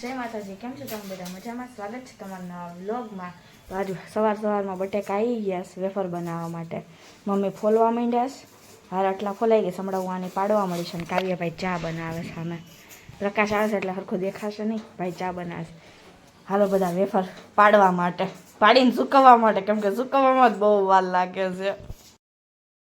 जय माताजी। केम छो તમે બધા મજામાં? સ્વાગત છે તમારા વ્લોગમાં। તો આજે સવારમાં બટેકા આવી ગયા છે વેફર બનાવવા માટે। મમ્મી ફોલવા માંડ્યા છે, હાર આટલા ફોલાઈ ગયા, હમણાં હું આને પાડવા મળી છે। અને કાવ્યભાઈ ચા બનાવે છે, સામે પ્રકાશ આવે છે એટલે સરખું દેખાશે નહીં, ભાઈ ચા બનાવે છે। હાલો બધા વેફર પાડવા માટે, પાડીને સૂકવવા માટે, કેમ કે સૂકવવામાં જ બહુ વાર લાગે છે।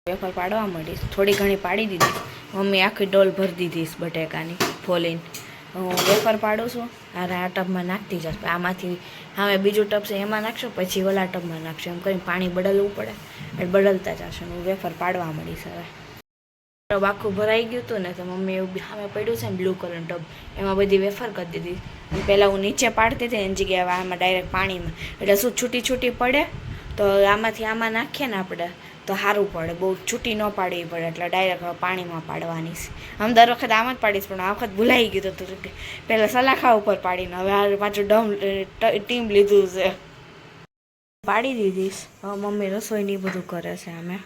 વેફર પાડવા મળી, થોડી ઘણી પાડી દીધી। મમ્મી આખી ડોલ ભરી દીધી બટેકાની ફોલીને। હું વેફર પાડું છું, આ ટબમાં નાખતી જશે। આમાંથી હવે બીજું ટબ છે એમાં નાખશું, પછી ઓલા ટબમાં નાખશું, એમ કરીને પાણી બદલવું પડે એટલે બદલતા જશે। હું વેફર પાડવા મળી છે। હવે ટબ આખું ભરાઈ ગયું હતું ને, તો મમ્મી એવું સામે પડ્યું છે ને બ્લુ કલરનું ટબ, એમાં બધી વેફર કરી દીધી। અને પહેલાં હું નીચે પાડતી હતી એની જગ્યાએ આમાં ડાયરેક્ટ પાણીમાં, એટલે શું છૂટી પડે, તો આમાંથી આમાં નાખીએ ને આપણે તો સારું પડે, બહુ છૂટી ન પાડવી પડે, એટલે ડાયરેક્ટ પાણીમાં પાડવાની છે। આમ દર વખત આમ જ પાડીશ, પણ આ વખત ભૂલાઈ ગયું હતું કે પહેલાં સલાખા ઉપર પાડીને, હવે આ પાછું ટીમ લીધું છે, પાડી દીધીશ। હવે મમ્મી રસોઈની બધું કરે છે। અમે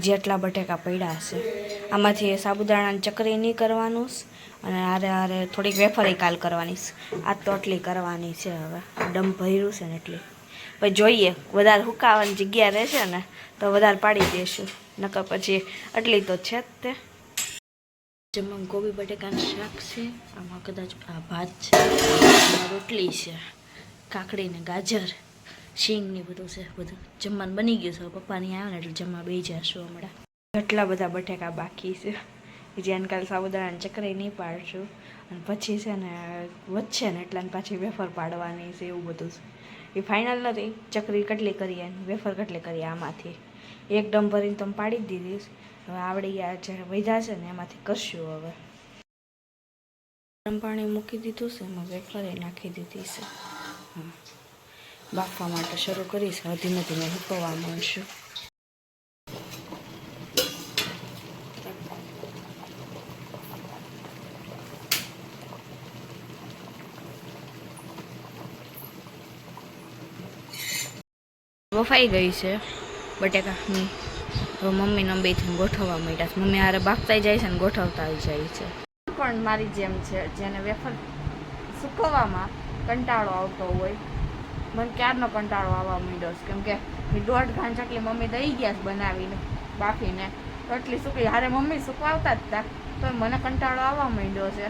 જેટલા બટેકા પડ્યા છે આમાંથી સાબુદાણાની ચકરી નહીં કરવાનું, અને આરે થોડીક વેફર કાલ કરવાની છે। આ તો આટલી કરવાની છે, હવે ડમ ભર્યું છે ને એટલી, પછી જોઈએ વધારે સુકાવાની જગ્યા રહેશે ને તો વધારે પાડી દઈશું, નકર પછી આટલી તો છે જ તે। જેમાં ગોબી બટેકાનું શાક છે, આમાં કદાચ આ ભાત છે, આમાં રોટલી છે, કાકડી ને ગાજર શીંગની બધું છે, બધું જમવાનું બની ગયું છે। પપ્પાની આવે ને એટલે જમવા બેસી જશું હમણાં। એટલા બધા બટેકા બાકી છે, જેને કાલે સાબુદાણાની ચકરી નહીં પાડશું, અને પછી છે ને વધશે ને એટલા પાછી વેફર પાડવાની છે, એવું બધું છે। એ ફાઇનલ નથી, ચકરી કેટલી કરીએ વેફર કેટલી કરીએ, આમાંથી એક ડમ ભરીને તમે પાડી દીધી। હવે આવડી ગયા છે, વધ્યા છે ને એમાંથી કરશું। હવે ગરમ પાણી મૂકી દીધું છે, એમાં વેફરે નાખી દીધી છે, હા બાફવા માટે શરૂ કરીશ। હવે ધીમે ધીમે સૂકવવા મળશું। બફાઈ ગઈ છે બટેકાની, હવે મમ્મીને બેથી ગોઠવવા માંડ્યા છે। મમ્મી હારે બાફતા જાય છે ને ગોઠવતા જાય છે। પણ મારી જેમ છે, જેને વેફર સૂકવવામાં કંટાળો આવતો હોય, મને ક્યારનો કંટાળો આવવા માંડ્યો છે, કેમ કે 1.5 ઘાંચ જેટલી મમ્મી દઈ ગયા છે બનાવીને બાફીને, તો એટલી સૂકી હારે મમ્મી સૂકવાવતા જ હતા, તો મને કંટાળો આવવા માંડ્યો છે।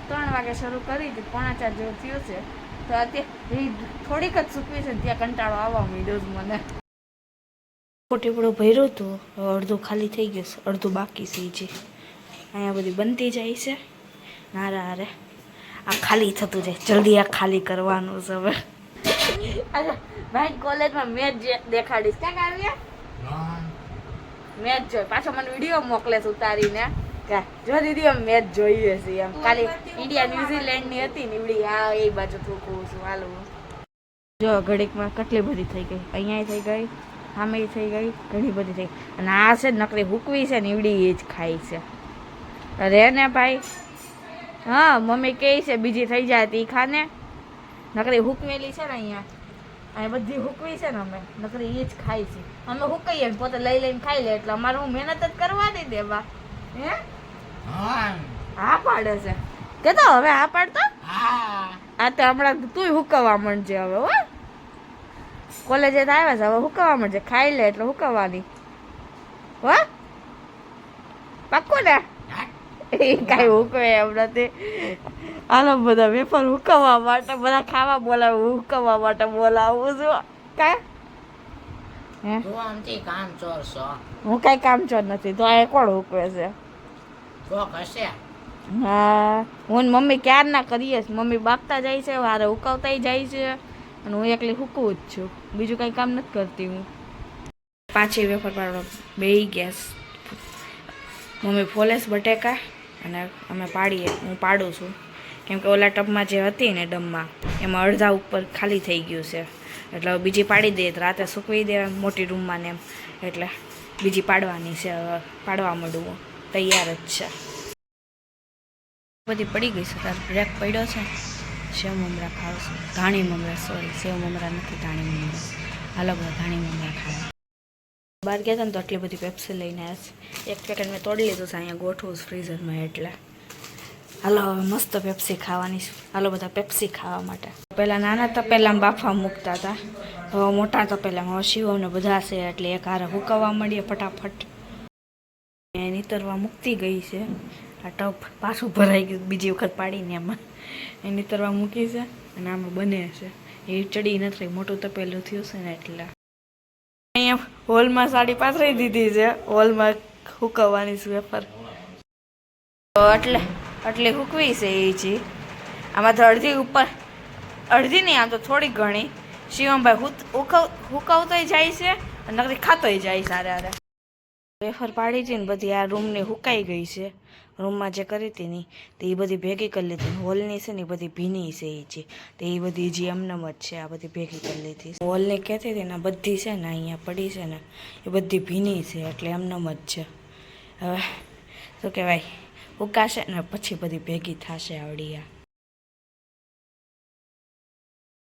3 વાગે શરૂ કરી હતી, 3:45 જેવું થયું છે, તો અત્યારે થોડીક જ સૂકવી છે, ત્યાં કંટાળો આવવા માંડ્યો છે મને। ટીપડું ભર્યું હતું, અડધું ખાલી થઈ ગયું છે, અડધું બાકી છે। જે અહીંયા બધી બનતી જાય છે, હારે આ ખાલી થતું જાય, જલ્દી આ ખાલી કરવાનું છે। હવે ભાઈ કોલેજમાં મેચ દેખાડીશ, ક્યાં આવ્યા મેચ જોઈ, પાછો મને વિડીયો મોકલે છે ઉતારીને, જો દીદી અમે મેચ જોઈએ છીએ એમ। ખાલી ઇન્ડિયા ન્યુઝીલેન્ડની હતી ને એવડી, આ એ બાજુ થૂકું છું હાલ। જો ઘડીકમાં કેટલી બધી થઈ ગઈ, અહીંયા થઈ ગઈ, સામે થઈ ગઈ, ઘણી બધી થઈ ગઈ, અને આ છે નકરી હુકવી છે ને એવડી એ જ ખાઈ છે। અરે ને ભાઈ, હા મમ્મી કહે છે બીજી થઈ જાય તો એ ખાને, નકરી હુકવેલી છે ને અહીંયા બધી હુકવી છે ને, અમે નકરી એ જ ખાઈ છે। અમે હુકવીએ ને પોતે લઈ લઈને ખાઈ લે, એટલે અમારે હું મહેનત જ કરવા નહીં દેવા। હે હા પાડે છે, કે તો હવે હા પાડતો, આ તો હમણાં તું હુકવવા માંડજે હવે, હો કોલેજે તો આવે છે, હવે હુકવવા માંડજે, ખાઈ લે એટલે હુકવવાની, હો પાક્કું ને? એ કાંઈ હુકવે એમ નથી। હાલો બધા વેફર હુકવવા માટે, બધા ખાવા બોલાવું, હુકવવા માટે બોલાવું છું, કાંઈ હું કઈ કામચોર નથી, તો આ કોણ હુકવે છે? હા હું મમ્મી ક્યારના કરીએ, મમ્મી બાફતા જાય છે, હારે હુકવતા જાય છે, અને હું એકલી હુકવું જ છું, બીજું કઈ કામ નથી કરતી હું। પાછી વેફર પાડવા બેસી ગયા, મમ્મી ફોલેસ બટેકા અને અમે પાડીએ, હું પાડું છું, કેમ કે ઓલા ટબમાં જે હતી ને ડમમાં, એમાં અડધા ઉપર ખાલી થઈ ગયું છે, એટલે બીજી પાડી દઈએ તો રાતે સૂકવી દે મોટી રૂમમાં ને એમ, એટલે બીજી પાડવાની છે। હવે પાડવા માંડવું તૈયાર જ છે, બધી પડી ગઈ છે। તાર બ્રેક પડ્યો છે, સેવ મમરા ખાવશું, ધાણી મમરા, સોરી સેવ મમરા નથી, ધાણી મમરા। હાલો બધા ધાણી મમરા ખાવા બહાર ગયા હતા ને, તો આટલી બધી પેપ્સી લઈને આવ્યા છે। એક પેકેટ મેં તોડી લીધું છે, અહીંયા ગોઠવું ફ્રીઝરમાં, એટલે હાલો હવે મસ્ત પેપ્સી ખાવાની છું. હાલો બધા પેપ્સી ખાવા માટે. પહેલાં નાના તપેલામાં બાફા મૂકતા હતા, હવે મોટા તપેલામાં. હવે શિવમને બધા છે એટલે એક હારે હુકવવા મળીએ ફટાફટ. એ નીતરવા મૂકતી ગઈ છે. આ ટપ પાછું ભરાઈ ગયું બીજી વખત પાડીને એમાં. એ નીતરવા મૂકી છે અને આમાં બને છે. એ ચડી નથી, મોટું તપેલું થયું છે ને એટલે. અહીંયા હોલમાં સાડી પાથરી દીધી છે, હોલમાં હુકવવાની છે વેફર. એટલે હુકવી છે એ જી. આમાં તો અડધી ઉપર, અડધી નહીં, આમ તો થોડી ઘણી. શિવમભાઈ હુકવતોય જાય છે અને નકરી ખાતોય જાય સારે હારે. વેફર પાડી હતી ને બધી આ રૂમની હુકાઈ ગઈ છે. રૂમમાં જે કરી હતી ને તે એ બધી ભેગી કરી લીધી. હોલની છે ને એ બધી ભીની છે એ જે, તે એ બધી જે એમનેમ જ છે. આ બધી ભેગી કરી લીધી. હોલની કહેતી હતી ને બધી છે ને અહીંયા પડી છે ને એ બધી ભીની છે એટલે એમનેમ જ છે. હવે શું કહેવાય, હુકાશે ને પછી બધી ભેગી થશે આવડી. આ